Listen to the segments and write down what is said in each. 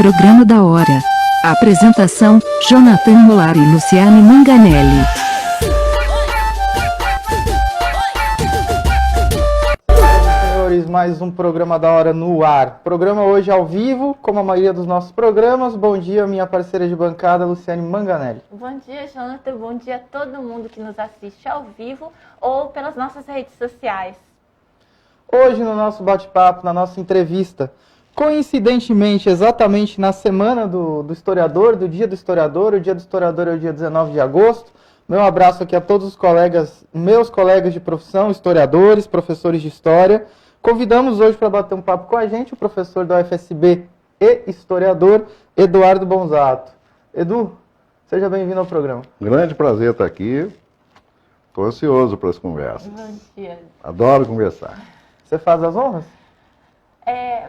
Programa da Hora. Apresentação: Jonathan Molar e Luciane Manganelli. Senhores, mais um Programa da Hora no ar. Programa hoje ao vivo, como a maioria dos nossos programas. Bom dia, minha parceira de bancada, Luciane Manganelli. Bom dia, Jonathan. Bom dia a todo mundo que nos assiste ao vivo ou pelas nossas redes sociais. Hoje, no nosso bate-papo, na nossa entrevista, coincidentemente, exatamente na semana do historiador, do Dia do Historiador, o Dia do Historiador é o dia 19 de agosto. Meu abraço aqui a todos os colegas, meus colegas de profissão, historiadores, professores de história. Convidamos hoje para bater um papo com a gente o professor da UFSB e historiador, Eduardo Bonzato. Edu, seja bem-vindo ao programa. Grande prazer estar aqui. Estou ansioso para as conversas. Bom dia. Adoro conversar. Você faz as honras?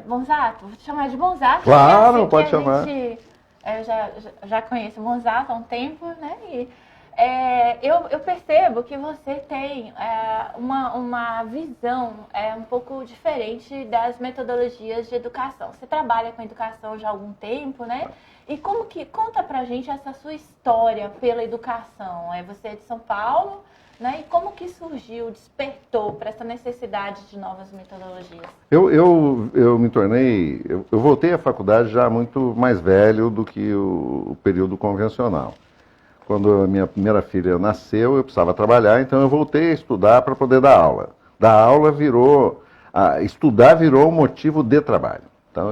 Bonzato, vou te chamar de Bonzato. Claro, assim pode chamar. Eu já conheço o Bonzato há um tempo, né? E eu percebo que você tem uma visão um pouco diferente das metodologias de educação. Você trabalha com educação já há algum tempo, né? E conta pra gente essa sua história pela educação. Você é de São Paulo, né? E como que surgiu, despertou para essa necessidade de novas metodologias? Eu me tornei... Eu voltei à faculdade já muito mais velho do que o período convencional. Quando a minha primeira filha nasceu, eu precisava trabalhar, então eu voltei a estudar para poder dar aula. Dar aula estudar virou um motivo de trabalho. Então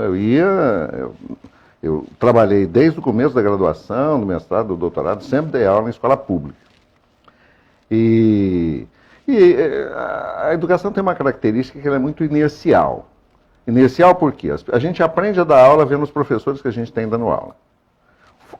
eu trabalhei desde o começo da graduação, do mestrado, do doutorado, sempre dei aula em escola pública. E a educação tem uma característica que ela é muito inercial. Inercial por quê? A gente aprende a dar aula vendo os professores que a gente tem dando aula.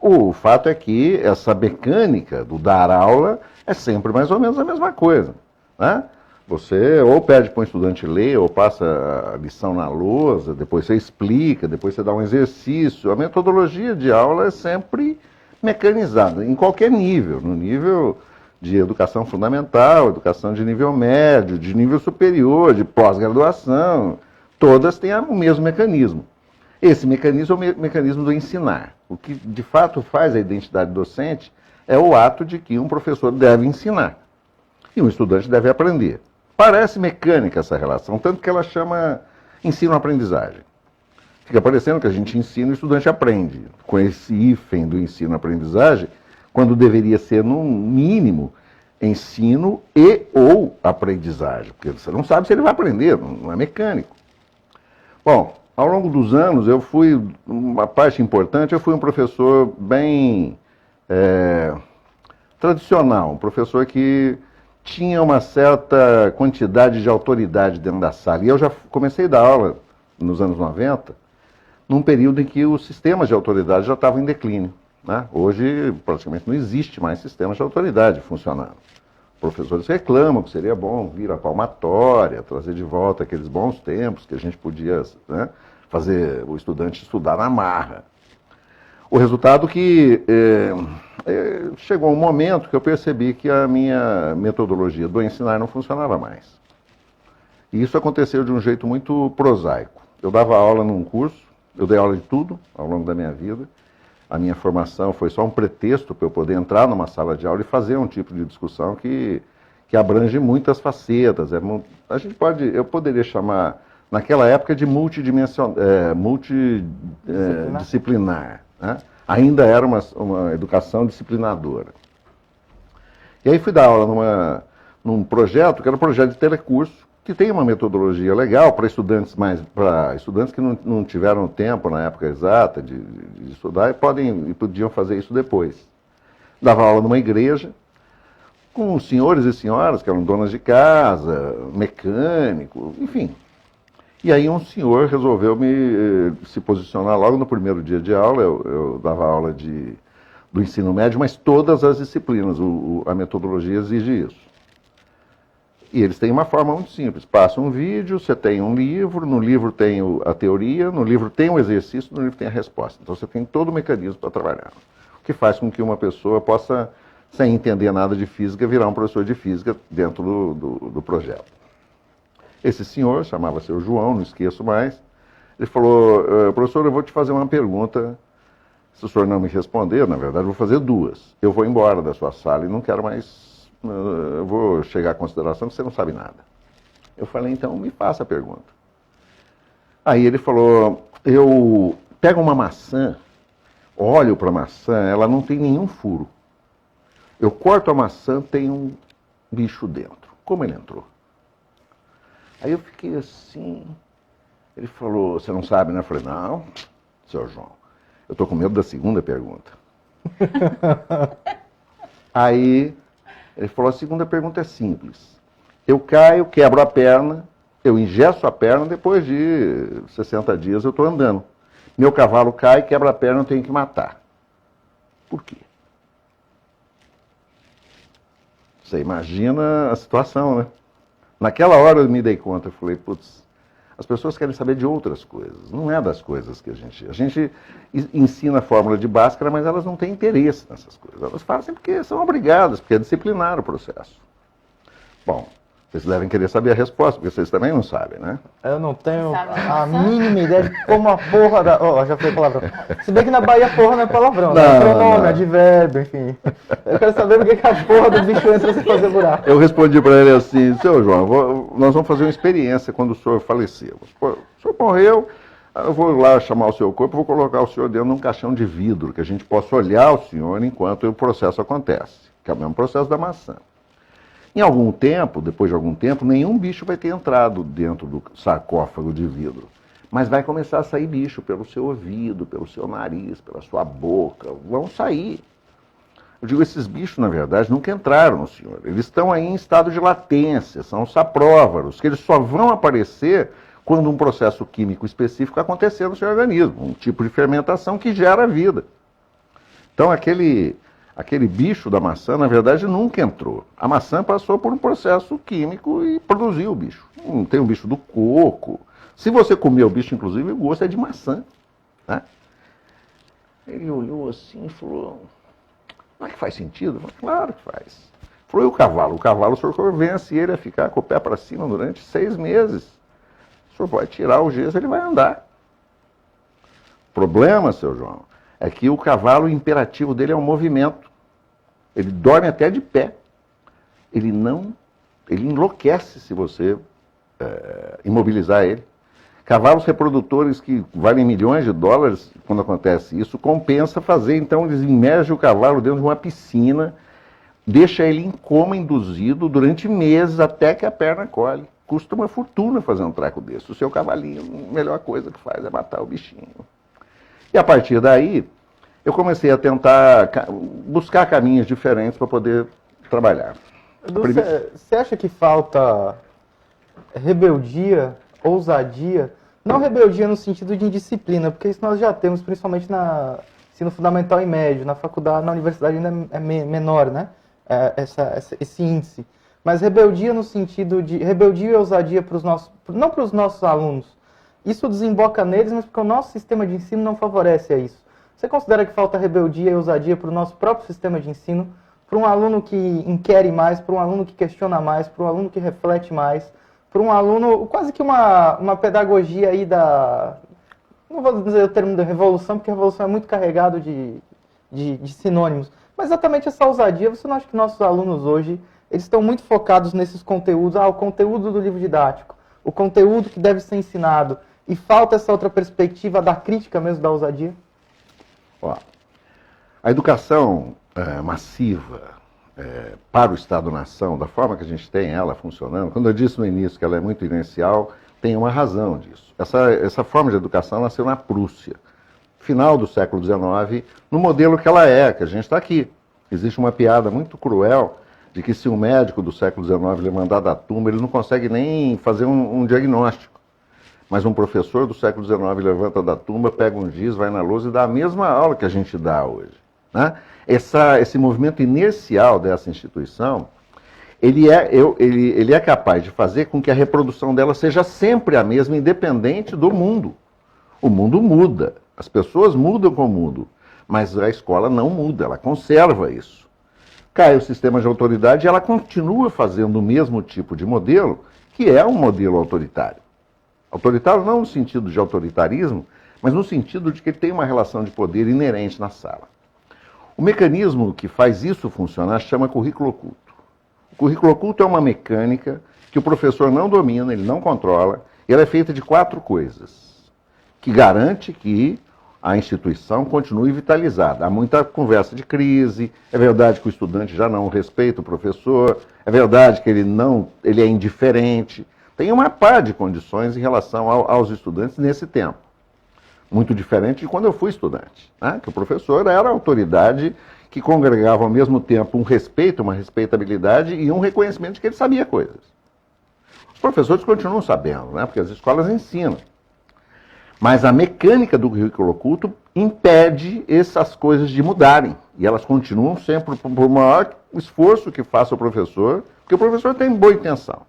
O fato é que essa mecânica do dar aula é sempre mais ou menos a mesma coisa, né? Você ou pede para um estudante ler, ou passa a lição na lousa, depois você explica, depois você dá um exercício. A metodologia de aula é sempre mecanizada, em qualquer nível, no nível de educação fundamental, educação de nível médio, de nível superior, de pós-graduação, todas têm o mesmo mecanismo. Esse mecanismo é o mecanismo do ensinar. O que de fato faz a identidade docente é o ato de que um professor deve ensinar e um estudante deve aprender. Parece mecânica essa relação, tanto que ela chama ensino-aprendizagem. Fica parecendo que a gente ensina e o estudante aprende. Com esse hífen do ensino-aprendizagem, quando deveria ser, no mínimo, ensino e ou aprendizagem. Porque você não sabe se ele vai aprender, não é mecânico. Bom, ao longo dos anos, uma parte importante, eu fui um professor bem tradicional, um professor que tinha uma certa quantidade de autoridade dentro da sala. E eu já comecei a dar aula nos anos 90, num período em que os sistemas de autoridade já estavam em declínio, né? Hoje, praticamente, não existe mais sistemas de autoridade funcionando. Professores reclamam que seria bom vir a palmatória, trazer de volta aqueles bons tempos que a gente podia, né, fazer o estudante estudar na marra. O resultado que chegou um momento que eu percebi que a minha metodologia do ensinar não funcionava mais. E isso aconteceu de um jeito muito prosaico. Eu dava aula num curso, eu dei aula de tudo ao longo da minha vida. A minha formação foi só um pretexto para eu poder entrar numa sala de aula e fazer um tipo de discussão que abrange muitas facetas. Eu poderia chamar, naquela época, de multidisciplinar. Né? Ainda era uma educação disciplinadora. E aí fui dar aula num projeto, que era um projeto de telecurso, que tem uma metodologia legal para estudantes que não tiveram tempo na época exata de estudar e podiam fazer isso depois. Dava aula numa igreja, com senhores e senhoras que eram donas de casa, mecânico, enfim. E aí um senhor resolveu se posicionar logo no primeiro dia de aula. Eu dava aula do ensino médio, mas todas as disciplinas, a metodologia exige isso. E eles têm uma forma muito simples. Passa um vídeo, você tem um livro, no livro tem a teoria, no livro tem o exercício, no livro tem a resposta. Então você tem todo o mecanismo para trabalhar. O que faz com que uma pessoa possa, sem entender nada de física, virar um professor de física dentro do projeto. Esse senhor, chamava-se João, não esqueço mais, Ele falou, professor, eu vou te fazer uma pergunta. Se o senhor não me responder, na verdade, eu vou fazer duas. Eu vou embora da sua sala e não quero mais... Eu vou chegar à consideração que você não sabe nada. Eu falei, então, me faça a pergunta. Aí ele falou, eu pego uma maçã, olho para a maçã, ela não tem nenhum furo. Eu corto a maçã, tem um bicho dentro. Como ele entrou? Aí eu fiquei assim... Ele falou, você não sabe, né? Eu falei, não, seu João, eu estou com medo da segunda pergunta. Aí ele falou, a segunda pergunta é simples. Eu caio, quebro a perna, eu engesso a perna, depois de 60 dias eu estou andando. Meu cavalo cai, quebra a perna, eu tenho que matar. Por quê? Você imagina a situação, né? Naquela hora eu me dei conta, eu falei, putz, as pessoas querem saber de outras coisas, não é das coisas que a gente ensina a fórmula de Bhaskara, mas elas não têm interesse nessas coisas. Elas fazem porque são obrigadas, porque é disciplinar o processo. Bom, vocês devem querer saber a resposta, porque vocês também não sabem, né? Eu não tenho Sabe a maçã? mínima ideia de como a porra da... Oh, já falei palavrão. Se bem que na Bahia porra não é palavrão, né? Não, É pronome, não. advérbio, enfim. Eu quero saber por que a porra do bicho entra sem fazer buraco. Eu respondi para ele assim, seu João, nós vamos fazer uma experiência quando o senhor falecer. O senhor morreu, eu vou lá chamar o seu corpo, vou colocar o senhor dentro de um caixão de vidro, que a gente possa olhar o senhor enquanto o processo acontece, que é o mesmo processo da maçã. Em algum tempo, depois de algum tempo, nenhum bicho vai ter entrado dentro do sarcófago de vidro. Mas vai começar a sair bicho pelo seu ouvido, pelo seu nariz, pela sua boca. Vão sair. Eu digo, esses bichos, na verdade, nunca entraram no senhor. Eles estão aí em estado de latência, são os sapróvaros, que eles só vão aparecer quando um processo químico específico acontecer no seu organismo. Um tipo de fermentação que gera vida. Então, aquele bicho da maçã, na verdade, nunca entrou. A maçã passou por um processo químico e produziu o bicho. Tem o bicho do coco. Se você comer o bicho, inclusive, o gosto é de maçã. Né? Ele olhou assim e falou, não é que faz sentido? Eu falei, claro que faz. Ele falou, e o cavalo? O cavalo, o senhor convence ele a ficar com o pé para cima durante 6 meses. O senhor pode tirar o gesso, ele vai andar. O problema, seu João, é que o cavalo, o imperativo dele é o movimento. Ele dorme até de pé. Ele enlouquece se você imobilizar ele. Cavalos reprodutores que valem milhões de dólares, quando acontece isso, compensa fazer. Então eles imergem o cavalo dentro de uma piscina, deixa ele em coma induzido durante meses até que a perna colhe. Custa uma fortuna fazer um treco desse. O seu cavalinho, a melhor coisa que faz é matar o bichinho. E a partir daí, eu comecei a tentar buscar caminhos diferentes para poder trabalhar. Edu, você acha que falta rebeldia, ousadia? Não rebeldia no sentido de indisciplina, porque isso nós já temos, principalmente no ensino fundamental e médio. Na faculdade, na universidade ainda é menor, né? Esse índice. Mas rebeldia no sentido de... Rebeldia e ousadia para os nossos... Não para os nossos alunos. Isso desemboca neles, mas porque o nosso sistema de ensino não favorece a isso. Você considera que falta rebeldia e ousadia para o nosso próprio sistema de ensino? Para um aluno que inquere mais, para um aluno que questiona mais, para um aluno que reflete mais, para um aluno... Quase que uma pedagogia aí da... Não vou dizer o termo da revolução, porque a revolução é muito carregado de sinônimos. Mas exatamente essa ousadia, você não acha que nossos alunos hoje... Eles estão muito focados nesses conteúdos, o conteúdo do livro didático, o conteúdo que deve ser ensinado, e falta essa outra perspectiva da crítica mesmo, da ousadia? Ó, a educação massiva para o Estado-nação, da forma que a gente tem ela funcionando, quando eu disse no início que ela é muito inercial, tem uma razão disso. Essa forma de educação nasceu na Prússia, final do século XIX, no modelo que ela é, que a gente está aqui. Existe uma piada muito cruel de que se um médico do século XIX ele mandar da tumba, ele não consegue nem fazer um diagnóstico. Mas um professor do século XIX levanta da tumba, pega um giz, vai na lousa e dá a mesma aula que a gente dá hoje. Né? Esse movimento inercial dessa instituição, ele é capaz de fazer com que a reprodução dela seja sempre a mesma, independente do mundo. O mundo muda, as pessoas mudam com o mundo, mas a escola não muda, ela conserva isso. Cai o sistema de autoridade e ela continua fazendo o mesmo tipo de modelo, que é um modelo autoritário. Autoritário não no sentido de autoritarismo, mas no sentido de que ele tem uma relação de poder inerente na sala. O mecanismo que faz isso funcionar chama currículo oculto. O currículo oculto é uma mecânica que o professor não domina, ele não controla, e ela é feita de 4 coisas, que garante que a instituição continue vitalizada. Há muita conversa de crise, é verdade que o estudante já não respeita o professor, é verdade que ele é indiferente. Tem uma par de condições em relação aos estudantes nesse tempo. Muito diferente de quando eu fui estudante, né? Que o professor era a autoridade que congregava ao mesmo tempo um respeito, uma respeitabilidade e um reconhecimento de que ele sabia coisas. Os professores continuam sabendo, né? Porque as escolas ensinam. Mas a mecânica do currículo oculto impede essas coisas de mudarem. E elas continuam sempre, por maior esforço que faça o professor, porque o professor tem boa intenção.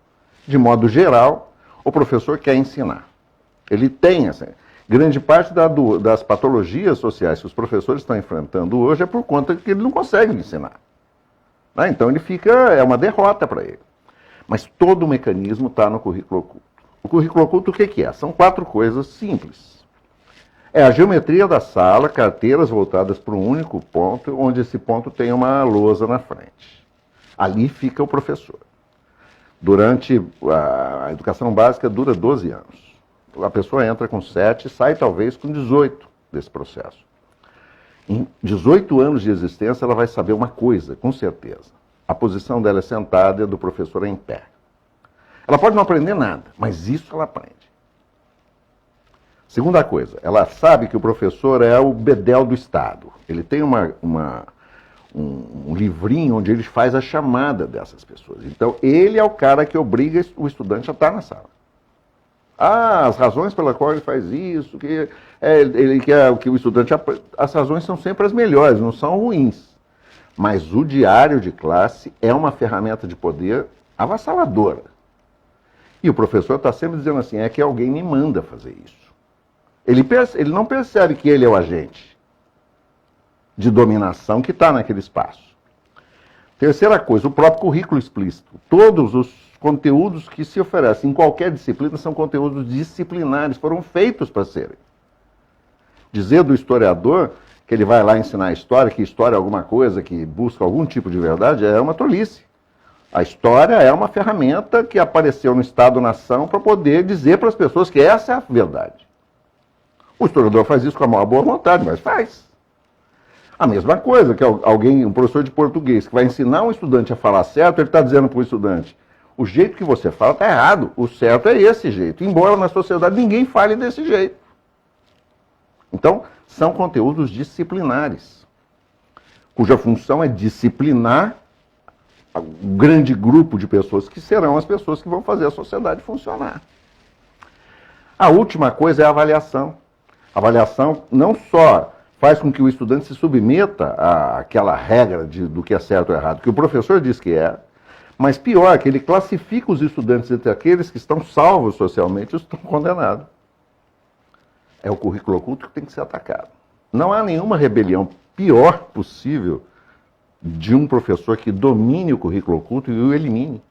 De modo geral, o professor quer ensinar. Ele tem, assim, grande parte das patologias sociais que os professores estão enfrentando hoje é por conta que ele não consegue ensinar. Né? Então é uma derrota para ele. Mas todo o mecanismo está no currículo oculto. O currículo oculto o que é? São 4 coisas simples. É a geometria da sala, carteiras voltadas para um único ponto, onde esse ponto tem uma lousa na frente. Ali fica o professor. Durante a educação básica dura 12 anos. A pessoa entra com 7 e sai talvez com 18 desse processo. Em 18 anos de existência ela vai saber uma coisa, com certeza. A posição dela é sentada e a do professor é em pé. Ela pode não aprender nada, mas isso ela aprende. Segunda coisa, ela sabe que o professor é o bedel do Estado. Ele tem um livrinho onde ele faz a chamada dessas pessoas. Então, ele é o cara que obriga o estudante a estar na sala. As razões pela qual ele faz isso, que ele quer que o estudante... As razões são sempre as melhores, não são ruins. Mas o diário de classe é uma ferramenta de poder avassaladora. E o professor está sempre dizendo assim, é que alguém me manda fazer isso. Ele não percebe que ele é o agente de dominação que está naquele espaço. Terceira coisa, o próprio currículo explícito. Todos os conteúdos que se oferecem em qualquer disciplina são conteúdos disciplinares, foram feitos para serem. Dizer do historiador que ele vai lá ensinar história, que história é alguma coisa, que busca algum tipo de verdade, é uma tolice. A história é uma ferramenta que apareceu no Estado-nação para poder dizer para as pessoas que essa é a verdade. O historiador faz isso com a maior boa vontade, mas faz. A mesma coisa que um professor de português, que vai ensinar um estudante a falar certo, ele está dizendo para o estudante, o jeito que você fala está errado, o certo é esse jeito, embora na sociedade ninguém fale desse jeito. Então, são conteúdos disciplinares, cuja função é disciplinar um grande grupo de pessoas que serão as pessoas que vão fazer a sociedade funcionar. A última coisa é a avaliação. A avaliação não só faz com que o estudante se submeta àquela regra do que é certo ou errado, que o professor diz que é, mas pior, que ele classifica os estudantes entre aqueles que estão salvos socialmente e os que estão condenados. É o currículo oculto que tem que ser atacado. Não há nenhuma rebelião pior possível de um professor que domine o currículo oculto e o elimine.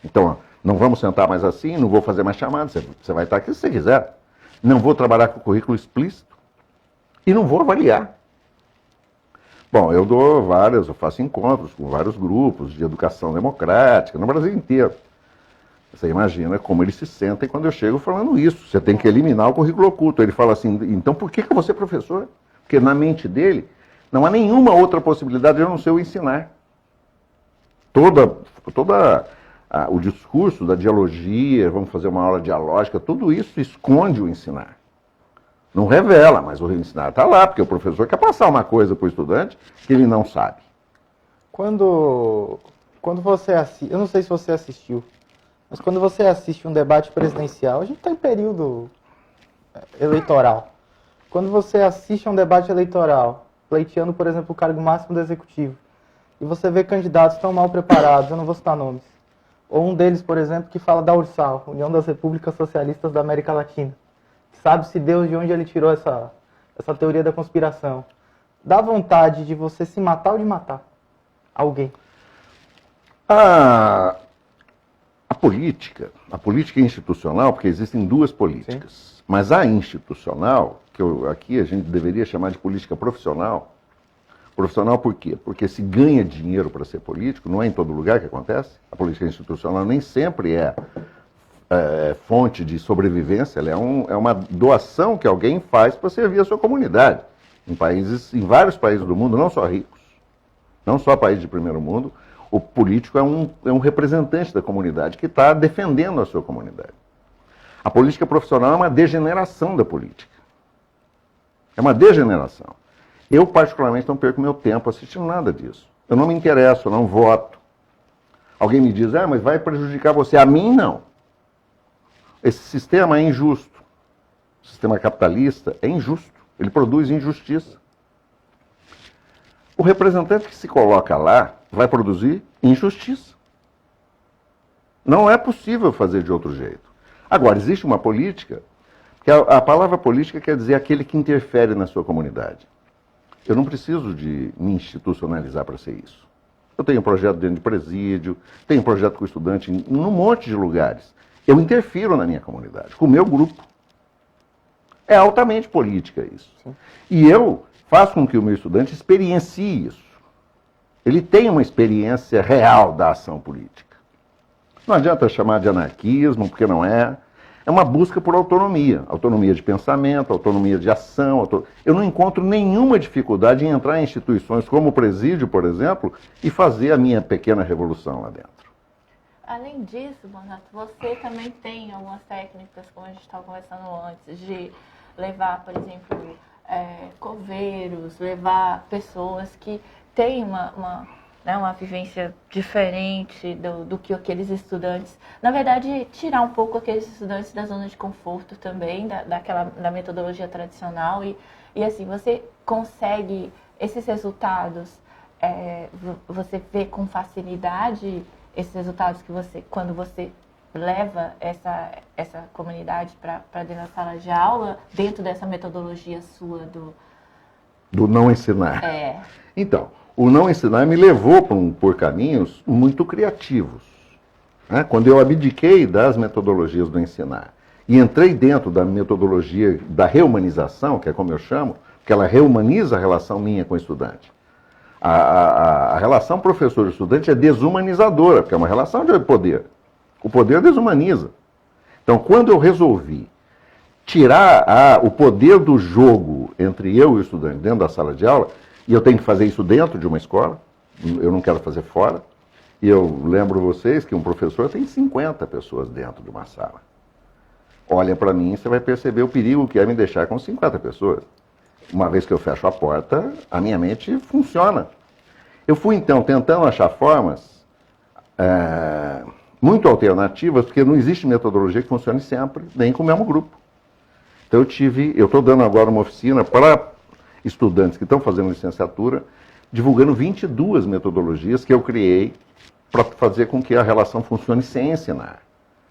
Então, não vamos sentar mais assim, não vou fazer mais chamadas, você vai estar aqui se você quiser. Não vou trabalhar com currículo explícito e não vou avaliar. Bom, eu faço encontros com vários grupos de educação democrática no Brasil inteiro. Você imagina como eles se sentem quando eu chego falando isso. Você tem que eliminar o currículo oculto. Ele fala assim, então por que eu vou ser professor? Porque na mente dele não há nenhuma outra possibilidade de eu não ser o ensinar. O discurso da dialogia, vamos fazer uma aula dialógica, tudo isso esconde o ensinar. Não revela, mas o ensinar está lá, porque o professor quer passar uma coisa para o estudante que ele não sabe. Quando você assiste, eu não sei se você assistiu, mas quando você assiste um debate presidencial, a gente está em período eleitoral. Quando você assiste a um debate eleitoral, pleiteando, por exemplo, o cargo máximo do executivo, e você vê candidatos tão mal preparados, eu não vou citar nomes, ou um deles, por exemplo, que fala da URSAL, União das Repúblicas Socialistas da América Latina. Sabe-se Deus de onde ele tirou essa teoria da conspiração. Dá vontade de você se matar ou de matar alguém? A a política institucional, porque existem duas políticas, mas a institucional, que aqui a gente deveria chamar de política profissional. Profissional por quê? Porque se ganha dinheiro para ser político, não é em todo lugar que acontece. A política institucional nem sempre é fonte de sobrevivência, ela é uma doação que alguém faz para servir a sua comunidade. Em vários países do mundo, não só ricos, não só países de primeiro mundo, o político é um representante da comunidade que está defendendo a sua comunidade. A política profissional é uma degeneração da política. É uma degeneração. Eu, particularmente, não perco meu tempo assistindo nada disso. Eu não me interesso, eu não voto. Alguém me diz, mas vai prejudicar você. A mim, não. Esse sistema é injusto. O sistema capitalista é injusto. Ele produz injustiça. O representante que se coloca lá vai produzir injustiça. Não é possível fazer de outro jeito. Agora, existe uma política, que a palavra política quer dizer aquele que interfere na sua comunidade. Eu não preciso de me institucionalizar para ser isso. Eu tenho projeto dentro de presídio, tenho projeto com estudante em um monte de lugares. Eu interfiro na minha comunidade, com o meu grupo. É altamente política isso. Sim. E eu faço com que o meu estudante experiencie isso. Ele tem uma experiência real da ação política. Não adianta chamar de anarquismo, porque não é. É uma busca por autonomia. Autonomia de pensamento, autonomia de ação. Eu não encontro nenhuma dificuldade em entrar em instituições como o presídio, por exemplo, e fazer a minha pequena revolução lá dentro. Além disso, Bonato, você também tem algumas técnicas, como a gente estava conversando antes, de levar, por exemplo, coveiros, levar pessoas que têm uma vivência diferente do que aqueles estudantes. Na verdade, tirar um pouco aqueles estudantes da zona de conforto também, da metodologia tradicional. E assim, você consegue esses resultados, você vê com facilidade esses resultados que quando você leva essa comunidade para dentro da sala de aula, dentro dessa metodologia sua do não ensinar. Então, o não ensinar me levou por caminhos muito criativos. Né? Quando eu abdiquei das metodologias do ensinar e entrei dentro da metodologia da reumanização, que é como eu chamo, que ela reumaniza a relação minha com o estudante. A relação professor-estudante é desumanizadora, porque é uma relação de poder. O poder desumaniza. Então, quando eu resolvi tirar o poder do jogo entre eu e o estudante dentro da sala de aula, e eu tenho que fazer isso dentro de uma escola, eu não quero fazer fora, e eu lembro vocês que um professor tem 50 pessoas dentro de uma sala. Olha para mim e você vai perceber o perigo que é me deixar com 50 pessoas. Uma vez que eu fecho a porta, a minha mente funciona. Eu fui, então, tentando achar formas muito alternativas, porque não existe metodologia que funcione sempre, nem com o mesmo grupo. Então eu estou dando agora uma oficina para estudantes que estão fazendo licenciatura, divulgando 22 metodologias que eu criei para fazer com que a relação funcione sem ensinar,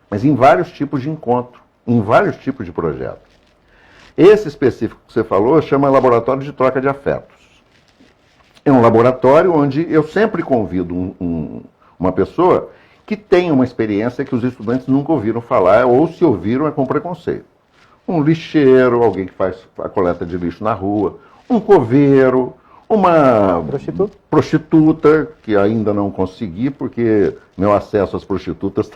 mas em vários tipos de encontro, em vários tipos de projetos. Esse específico que você falou chama Laboratório de Troca de Afetos. É um laboratório onde eu sempre convido uma pessoa que tem uma experiência que os estudantes nunca ouviram falar, ou se ouviram é com preconceito. Um lixeiro, alguém que faz a coleta de lixo na rua, um coveiro, uma prostituta, que ainda não consegui, porque meu acesso às prostitutas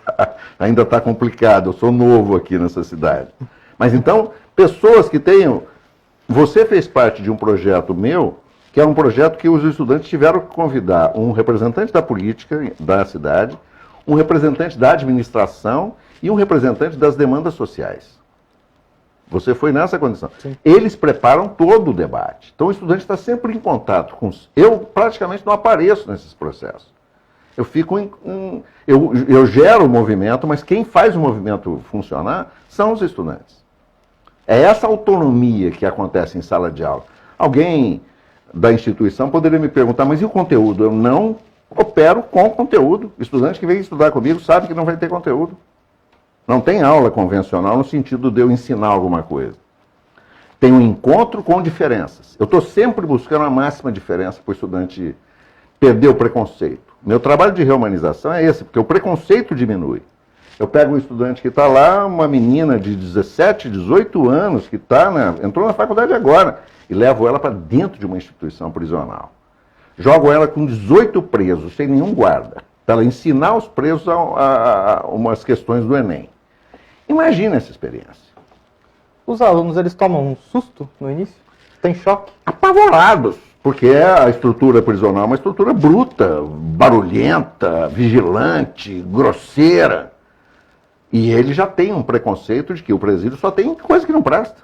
ainda está complicado, eu sou novo aqui nessa cidade. Mas então, pessoas que tenham... Você fez parte de um projeto meu, que é um projeto que os estudantes tiveram que convidar um representante da política da cidade, um representante da administração e um representante das demandas sociais. Você foi nessa condição. Sim. Eles preparam todo o debate. Então o estudante está sempre em contato com... Eu praticamente não apareço nesses processos. Eu fico eu gero o movimento, mas quem faz o movimento funcionar são os estudantes. É essa autonomia que acontece em sala de aula. Alguém da instituição poderia me perguntar, mas e o conteúdo? Eu não opero com conteúdo. O estudante que vem estudar comigo sabe que não vai ter conteúdo. Não tem aula convencional no sentido de eu ensinar alguma coisa. Tem um encontro com diferenças. Eu estou sempre buscando a máxima diferença para o estudante perder o preconceito. Meu trabalho de reumanização é esse, porque o preconceito diminui. Eu pego um estudante que está lá, uma menina de 17, 18 anos, que entrou na faculdade agora, e levo ela para dentro de uma instituição prisional. Jogo ela com 18 presos, sem nenhum guarda, para ela ensinar os presos a umas questões do Enem. Imagina essa experiência. Os alunos, eles tomam um susto no início? Tem choque? Apavorados, porque a estrutura prisional é uma estrutura bruta, barulhenta, vigilante, grosseira. E ele já tem um preconceito de que o presídio só tem coisa que não presta.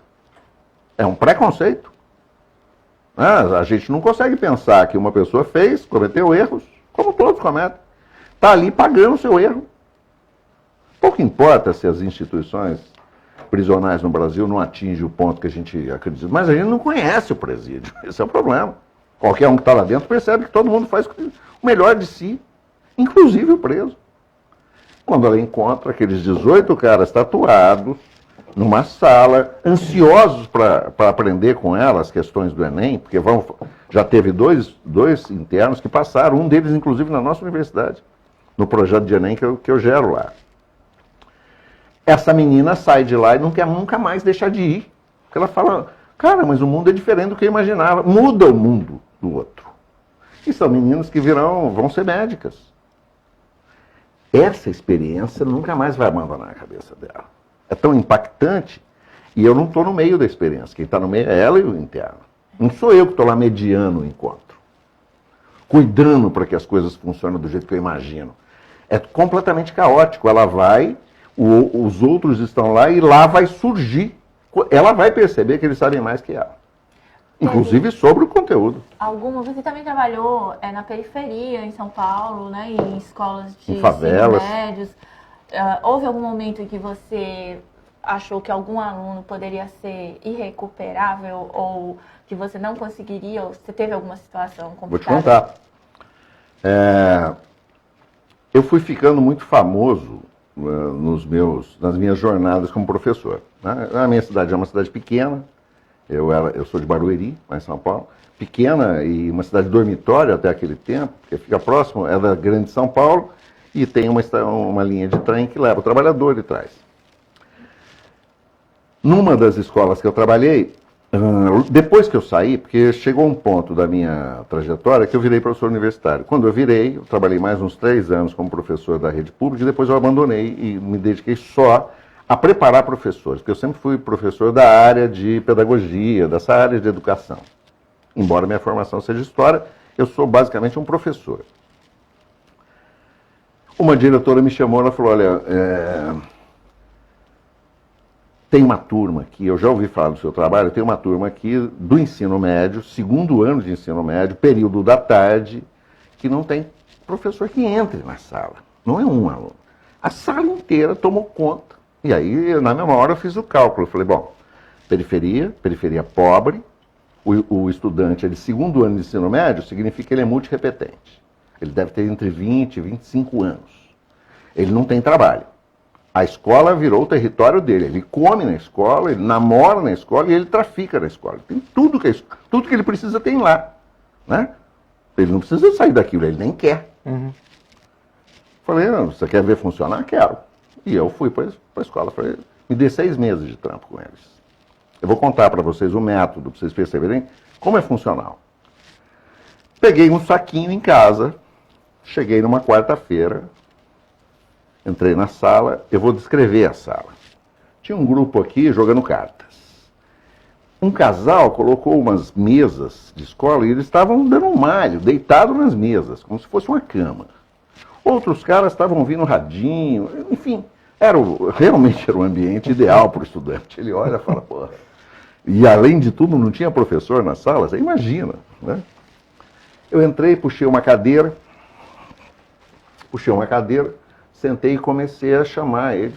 É um preconceito. A gente não consegue pensar que uma pessoa cometeu erros, como todos cometem. Está ali pagando o seu erro. Pouco importa se as instituições prisionais no Brasil não atingem o ponto que a gente acredita. Mas a gente não conhece o presídio. Esse é o problema. Qualquer um que está lá dentro percebe que todo mundo faz o melhor de si, inclusive o preso. Quando ela encontra aqueles 18 caras tatuados numa sala, ansiosos para aprender com ela as questões do Enem, porque já teve dois internos que passaram, um deles inclusive na nossa universidade, no projeto de Enem que eu gero lá. Essa menina sai de lá e não quer nunca mais deixar de ir. Porque ela fala, cara, mas o mundo é diferente do que eu imaginava. Muda o mundo do outro. E são meninas que vão ser médicas. Essa experiência nunca mais vai abandonar a cabeça dela. É tão impactante, e eu não estou no meio da experiência. Quem está no meio é ela e o interno. Não sou eu que estou lá mediando o encontro, cuidando para que as coisas funcionem do jeito que eu imagino. É completamente caótico. Ela vai, os outros estão lá, e lá vai surgir. Ela vai perceber que eles sabem mais que ela. Inclusive sobre o conteúdo. Você também trabalhou na periferia, em São Paulo, né, em escolas de favelas, ensino médios. Houve algum momento em que você achou que algum aluno poderia ser irrecuperável ou que você não conseguiria? Ou você teve alguma situação complicada? Vou te contar. Eu fui ficando muito famoso nas minhas jornadas como professor. A minha cidade é uma cidade pequena. Eu sou de Barueri, lá em São Paulo, pequena e uma cidade dormitória até aquele tempo, porque fica próximo, é da grande São Paulo, e tem uma linha de trem que leva o trabalhador de trás. Numa das escolas que eu trabalhei, depois que eu saí, porque chegou um ponto da minha trajetória que eu virei professor universitário. Quando eu virei, eu trabalhei mais uns 3 anos como professor da rede pública, e depois eu abandonei e me dediquei só a preparar professores, porque eu sempre fui professor da área de pedagogia, dessa área de educação. Embora minha formação seja história, eu sou basicamente um professor. Uma diretora me chamou, ela falou, olha, tem uma turma aqui, eu já ouvi falar do seu trabalho, tem uma turma aqui do ensino médio, 2º ano de ensino médio, período da tarde, que não tem professor que entre na sala. Não é um aluno. A sala inteira tomou conta. E aí, na mesma hora, eu fiz o cálculo. Eu falei, bom, periferia pobre, o estudante é de 2º ano de ensino médio, significa que ele é multirrepetente. Ele deve ter entre 20 e 25 anos. Ele não tem trabalho. A escola virou o território dele. Ele come na escola, ele namora na escola e ele trafica na escola. Tem tudo que ele precisa tem lá. Né? Ele não precisa sair daquilo, ele nem quer. Uhum. Falei, não, você quer ver funcionar? Quero. E eu fui para a escola, falei, me dê 6 meses de trampo com eles. Eu vou contar para vocês o método, para vocês perceberem como é funcional. Peguei um saquinho em casa, cheguei numa quarta-feira, entrei na sala, eu vou descrever a sala. Tinha um grupo aqui jogando cartas. Um casal colocou umas mesas de escola e eles estavam dando um malho, deitado nas mesas, como se fosse uma cama. Outros caras estavam ouvindo radinho, enfim, realmente era um ambiente ideal para o estudante. Ele olha e fala, porra. E além de tudo, não tinha professor na sala, você imagina, né? Eu entrei, puxei uma cadeira, sentei e comecei a chamar eles.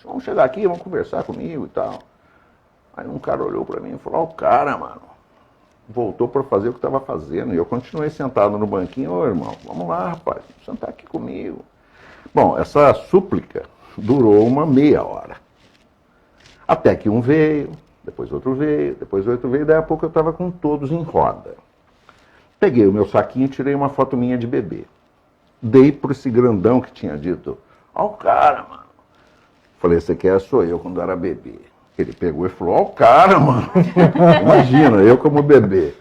Vamos chegar aqui, vamos conversar comigo e tal. Aí um cara olhou para mim e falou, ó, o cara, mano, voltou para fazer o que estava fazendo. E eu continuei sentado no banquinho. Ô, irmão, vamos lá, rapaz, sentar aqui comigo. Bom, essa súplica durou uma meia hora. Até que um veio, depois outro veio, daí a pouco eu estava com todos em roda. Peguei o meu saquinho e tirei uma foto minha de bebê. Dei para esse grandão que tinha dito, Olha o cara, mano. Falei, esse aqui sou eu quando era bebê. Ele pegou e falou, olha o cara, mano. Imagina, eu como bebê.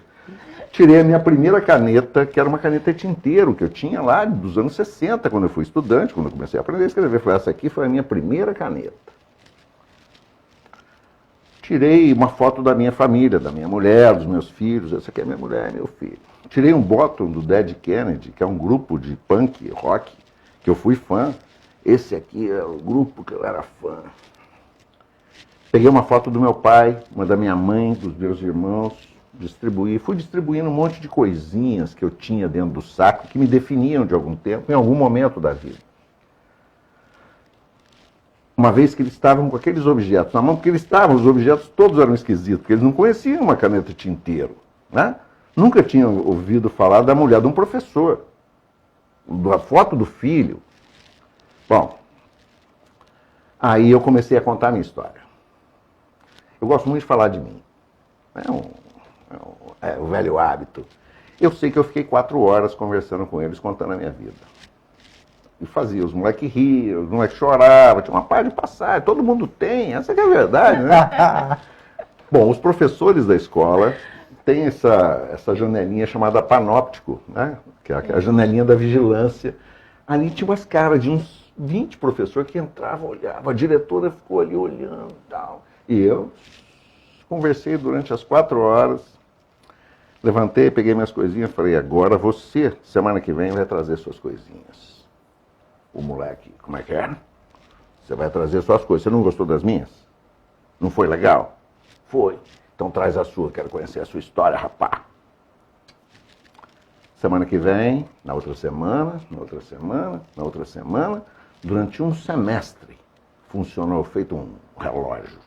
Tirei a minha primeira caneta, que era uma caneta tinteiro, que eu tinha lá dos anos 60, quando eu fui estudante, quando eu comecei a aprender a escrever. Falei, essa aqui foi a minha primeira caneta. Tirei uma foto da minha família, da minha mulher, dos meus filhos. Essa aqui é minha mulher e meu filho. Tirei um bottom do Dead Kennedy, que é um grupo de punk, rock, que eu fui fã. Esse aqui é o grupo que eu era fã. Peguei uma foto do meu pai, uma da minha mãe, dos meus irmãos, fui distribuindo um monte de coisinhas que eu tinha dentro do saco, que me definiam de algum tempo, em algum momento da vida. Uma vez que eles estavam com aqueles objetos na mão, porque os objetos todos eram esquisitos, porque eles não conheciam uma caneta tinteiro, né? Nunca tinham ouvido falar da mulher de um professor, da foto do filho. Bom, aí eu comecei a contar a minha história. Eu gosto muito de falar de mim. É o velho hábito. Eu sei que eu fiquei 4 horas conversando com eles, contando a minha vida. E fazia, os moleques riam, os moleques choravam, tinha uma parte de passagem, todo mundo tem, essa que é a verdade, né? Bom, os professores da escola têm essa janelinha chamada panóptico, né? Que é a janelinha da vigilância. Ali tinha umas caras de uns 20 professores que entravam, olhavam, a diretora ficou ali olhando e tal. E eu conversei durante as 4 horas, levantei, peguei minhas coisinhas e falei, agora você, semana que vem, vai trazer suas coisinhas. O moleque, como é que é? Você vai trazer suas coisas. Você não gostou das minhas? Não foi legal? Foi. Então traz a sua, quero conhecer a sua história, rapá. Semana que vem, na outra semana, na outra semana, na outra semana, durante um semestre, funcionou feito um relógio.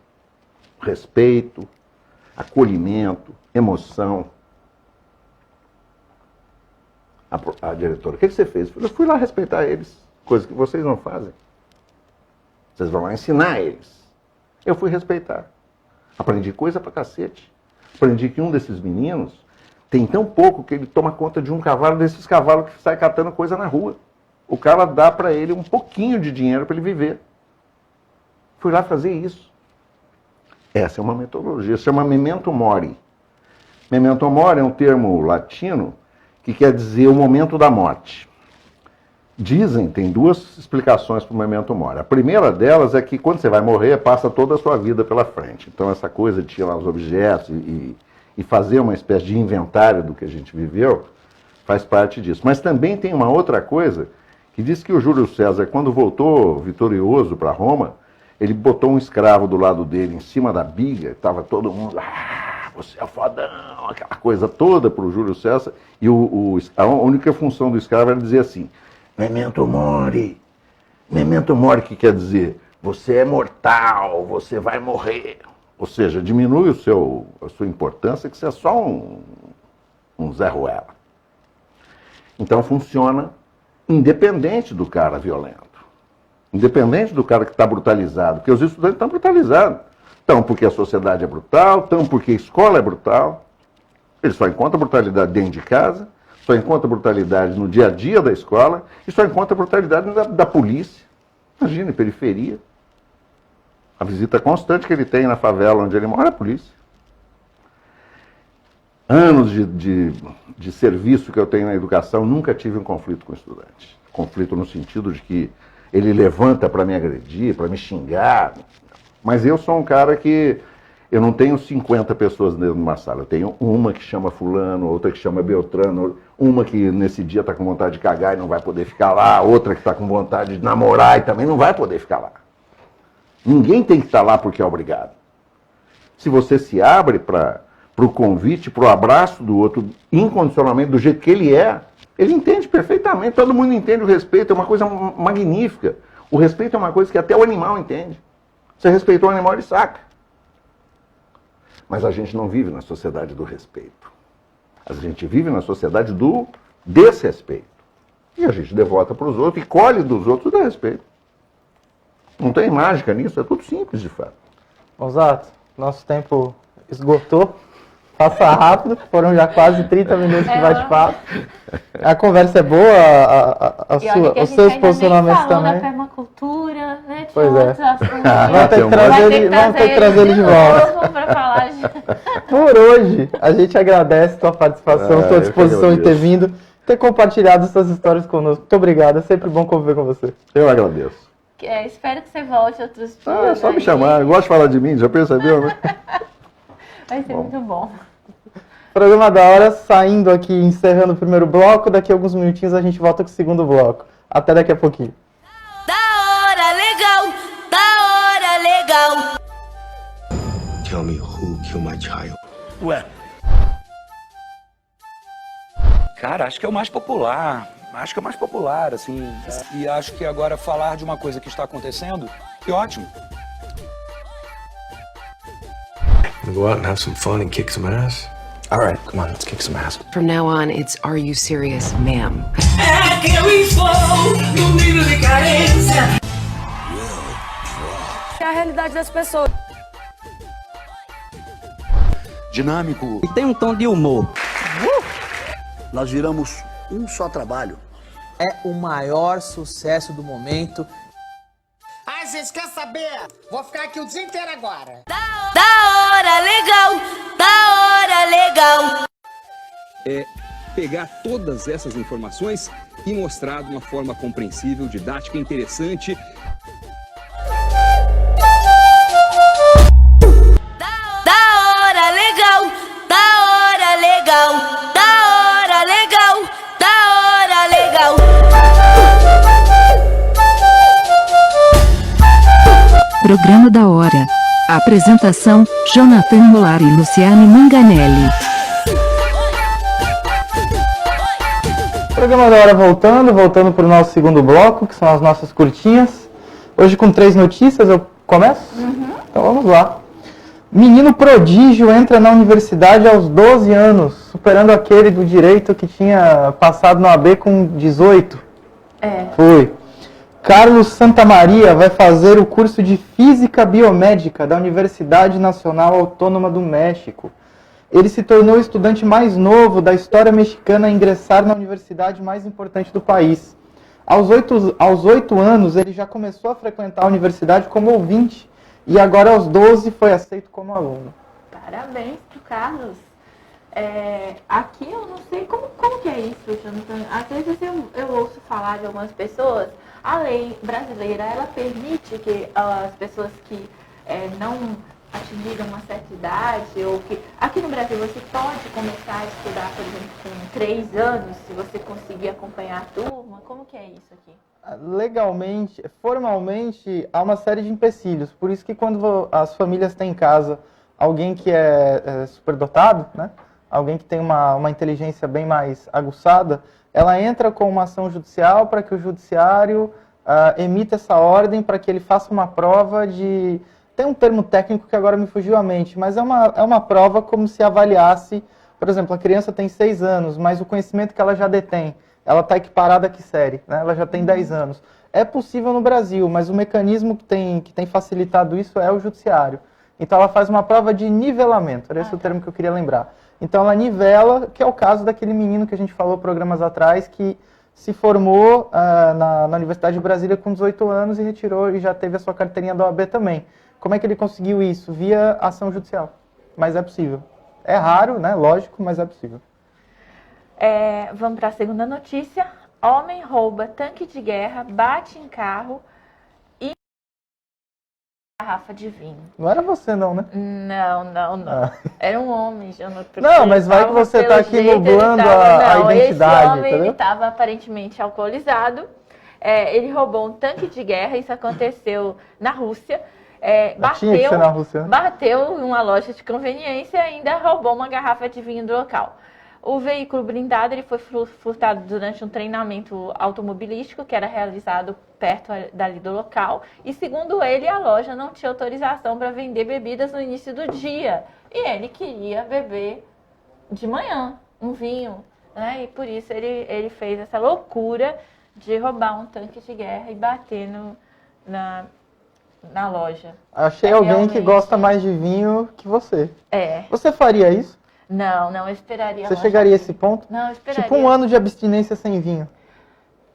Respeito, acolhimento, emoção. A diretora, o que você fez? Eu fui lá respeitar eles. Coisa que vocês não fazem. Vocês vão lá ensinar eles. Eu fui respeitar. Aprendi coisa pra cacete. Aprendi que um desses meninos tem tão pouco que ele toma conta de um cavalo, desses cavalos que sai catando coisa na rua. O cara dá pra ele um pouquinho de dinheiro pra ele viver. Fui lá fazer isso. Essa é uma metodologia, se chama memento mori. Memento mori é um termo latino que quer dizer o momento da morte. Dizem, tem 2 explicações para o memento mori. A primeira delas é que quando você vai morrer, passa toda a sua vida pela frente. Então essa coisa de tirar os objetos e fazer uma espécie de inventário do que a gente viveu, faz parte disso. Mas também tem uma outra coisa, que diz que o Júlio César, quando voltou vitorioso para Roma, ele botou um escravo do lado dele, em cima da biga, estava todo mundo, você é fodão, aquela coisa toda para o Júlio César, e a única função do escravo era dizer assim, memento mori, que quer dizer, você é mortal, você vai morrer. Ou seja, diminui a sua importância, que você é só um Zé Ruela. Então funciona independente do cara violento. Independente do cara que está brutalizado. Porque os estudantes estão brutalizados. Estão porque a sociedade é brutal, estão porque a escola é brutal. Eles só encontram brutalidade dentro de casa, só encontra brutalidade no dia a dia da escola e só encontra brutalidade da polícia. Imagina, periferia. A visita constante que ele tem na favela onde ele mora é a polícia. Anos de serviço que eu tenho na educação, nunca tive um conflito com o estudante. Conflito no sentido de que ele levanta para me agredir, para me xingar. Mas eu sou um cara que eu não tenho 50 pessoas dentro de uma sala. Eu tenho uma que chama fulano, outra que chama Beltrano, uma que nesse dia está com vontade de cagar e não vai poder ficar lá, outra que está com vontade de namorar e também não vai poder ficar lá. Ninguém tem que estar lá porque é obrigado. Se você se abre para o convite, para o abraço do outro, incondicionalmente, do jeito que ele ele entende perfeitamente, todo mundo entende o respeito, é uma coisa magnífica. O respeito é uma coisa que até o animal entende. Você respeitou o animal, ele saca. Mas a gente não vive na sociedade do respeito. A gente vive na sociedade do desrespeito. E a gente devota para os outros e colhe dos outros o respeito. Não tem mágica nisso, é tudo simples de fato. Gonzato, nosso tempo esgotou. Passa rápido, foram já quase 30 minutos de bate-papo. A conversa é boa, E olha que a os gente seus ainda nem posicionamentos falou da também. permacultura, né? Tinha Pois é. outros assuntos. Vamos ter que Vai trazer ele de volta. novo pra falar de... Por hoje, a gente agradece a tua participação, eu sua que disposição em ter agradeço. vindo, ter compartilhado suas histórias conosco. Muito obrigado, é sempre bom conviver com você. Eu agradeço. espero que você volte outros dias. É só me aí. chamar. Eu gosto de falar de mim, já percebeu, né? Vai ser muito bom. Programa da hora, saindo aqui, encerrando o primeiro bloco. Daqui a alguns minutinhos a gente volta com o segundo bloco. Até daqui a pouquinho. Da hora legal, da hora legal. Tell me who killed my child. Ué. Cara, acho que é o mais popular. Acho que é o mais popular, assim. E acho que agora falar de uma coisa que está acontecendo, que ótimo. Go out and have some fun and kick some ass. All right, come on, let's kick some ass. From now on, it's Are You Serious, ma'am? É a realidade das pessoas. Dinâmico. E tem um tom de humor. Nós viramos um só trabalho. É o maior sucesso do momento. Ai, gente, quer saber? Vou ficar aqui o dia inteiro agora. Da hora legal, da hora legal. É pegar todas essas informações e mostrar de uma forma compreensível, didática, interessante. Da hora legal, da hora legal, da hora legal, da hora legal. Programa da hora. Apresentação: Jonathan Molar e Luciane Manganelli. Programa da hora voltando para o nosso segundo bloco, que são as nossas curtinhas. Hoje com 3 notícias, eu começo? Então vamos lá. Menino prodígio entra na universidade aos 12 anos, superando aquele do direito que tinha passado no AB com 18. Foi. Carlos Santamaria vai fazer o curso de Física Biomédica da Universidade Nacional Autônoma do México. Ele se tornou o estudante mais novo da história mexicana a ingressar na universidade mais importante do país. Aos 8 anos, ele já começou a frequentar a universidade como ouvinte e agora aos 12 foi aceito como aluno. Parabéns pro Carlos. Aqui eu não sei como que é isso, Jonathan. Às vezes eu ouço falar de algumas pessoas, a lei brasileira, ela permite que as pessoas que não atingiram uma certa idade, ou que aqui no Brasil você pode começar a estudar, por exemplo, com 3 anos, se você conseguir acompanhar a turma. Como que é isso aqui? Legalmente, formalmente, há uma série de empecilhos. Por isso que quando as famílias têm em casa alguém que é superdotado, né? Alguém que tem uma inteligência bem mais aguçada, ela entra com uma ação judicial para que o judiciário emita essa ordem para que ele faça uma prova de... Tem um termo técnico que agora me fugiu à mente, mas é uma prova como se avaliasse, por exemplo, a criança tem 6 anos, mas o conhecimento que ela já detém, ela está equiparada a que série? Né? Ela já tem 10 anos. É possível no Brasil, mas o mecanismo que tem facilitado isso é o judiciário. Então ela faz uma prova de nivelamento, era esse o termo que eu queria lembrar. Então ela nivela, que é o caso daquele menino que a gente falou programas atrás, que se formou na Universidade de Brasília com 18 anos e retirou e já teve a sua carteirinha da OAB também. Como é que ele conseguiu isso? Via ação judicial. Mas é possível. É raro, né? Lógico, mas é possível. Vamos para a segunda notícia. Homem rouba tanque de guerra, bate em carro e garrafa de vinho. Não era você não, né? Não. Era um homem, Jonathan. Não, mas vai que você está aqui nublando a identidade, esse homem, entendeu? ele estava aparentemente alcoolizado. Ele roubou um tanque de guerra, isso aconteceu na Rússia. Tinha que ser na Rússia, né? Bateu em uma loja de conveniência e ainda roubou uma garrafa de vinho do local. O veículo blindado ele foi furtado durante um treinamento automobilístico que era realizado perto dali do local. E segundo ele, a loja não tinha autorização para vender bebidas no início do dia. E ele queria beber de manhã um vinho, né? E por isso ele fez essa loucura de roubar um tanque de guerra e bater na loja. Achei alguém que gosta mais de vinho que você. Você faria isso? Não, eu esperaria. Você chegaria a esse ponto? Não, eu esperaria. Tipo 1 ano de abstinência sem vinho.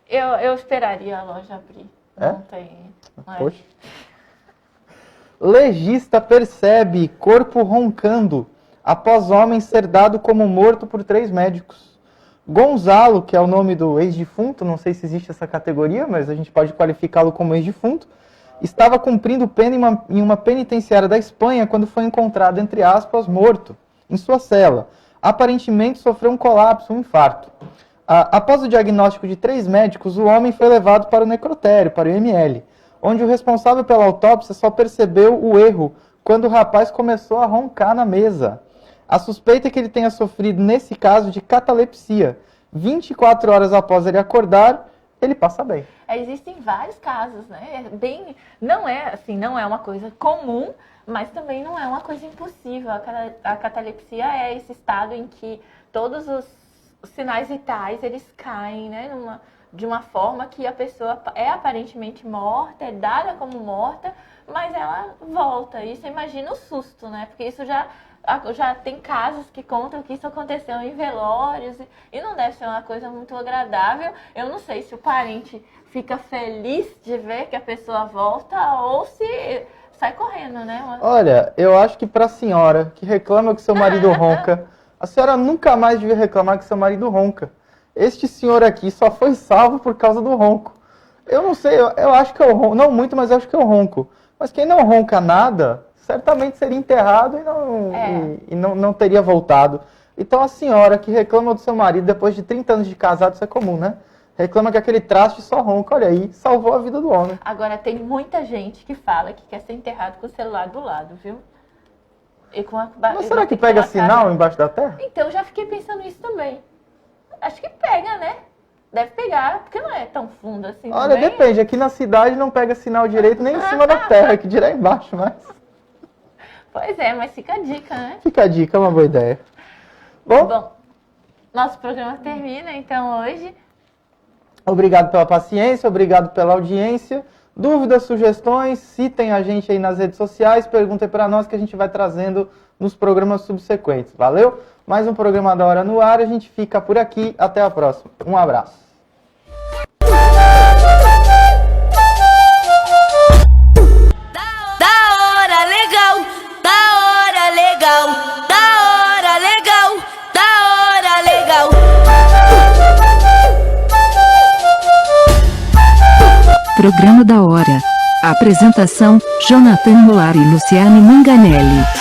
Eu esperaria a loja abrir. É? Não tem. Não é. Poxa. Legista percebe corpo roncando após homem ser dado como morto por 3 médicos. Gonzalo, que é o nome do ex-defunto, não sei se existe essa categoria, mas a gente pode qualificá-lo como ex-defunto, estava cumprindo pena em uma penitenciária da Espanha quando foi encontrado, entre aspas, morto, em sua cela. Aparentemente sofreu um colapso, um infarto. Após o diagnóstico de 3 médicos, o homem foi levado para o necrotério, para o IML, onde o responsável pela autópsia só percebeu o erro quando o rapaz começou a roncar na mesa. A suspeita é que ele tenha sofrido, nesse caso, de catalepsia. 24 horas após ele acordar, ele passa bem. Existem vários casos, né? Não é uma coisa comum, mas também não é uma coisa impossível. A catalepsia é esse estado em que todos os sinais vitais eles caem, né? De uma forma que a pessoa é aparentemente morta, é dada como morta, mas ela volta. E você imagina o susto, né? Porque isso já tem casos que contam que isso aconteceu em velórios e não deve ser uma coisa muito agradável. Eu não sei se o parente fica feliz de ver que a pessoa volta ou se sai correndo, né? Olha, eu acho que para a senhora que reclama que seu marido ronca, a senhora nunca mais devia reclamar que seu marido ronca. Este senhor aqui só foi salvo por causa do ronco. Eu não sei, eu acho que eu ronco, não muito, mas eu acho que eu ronco. Mas quem não ronca nada, certamente seria enterrado e não teria voltado. Então a senhora que reclama do seu marido depois de 30 anos de casado, isso é comum, né? Reclama que aquele traste só ronca, olha aí, salvou a vida do homem. Agora tem muita gente que fala que quer ser enterrado com o celular do lado, viu? Mas será que pega sinal embaixo da terra? Então eu já fiquei pensando nisso também. Acho que pega, né? Deve pegar, porque não é tão fundo assim. Olha, também. depende. Aqui na cidade não pega sinal direito nem em cima da terra, aqui direto embaixo, mas... Pois é, mas fica a dica, né? Fica a dica, é uma boa ideia. Bom, nosso programa termina, então, hoje. Obrigado pela paciência, obrigado pela audiência. Dúvidas, sugestões, citem a gente aí nas redes sociais, perguntem para nós que a gente vai trazendo nos programas subsequentes. Valeu? Mais um programa da Hora no ar, a gente fica por aqui. Até a próxima. Um abraço. Da hora legal, da hora legal, da hora legal, da hora legal. Programa da Hora. Apresentação: Jonathan Molar e Luciane Manganelli.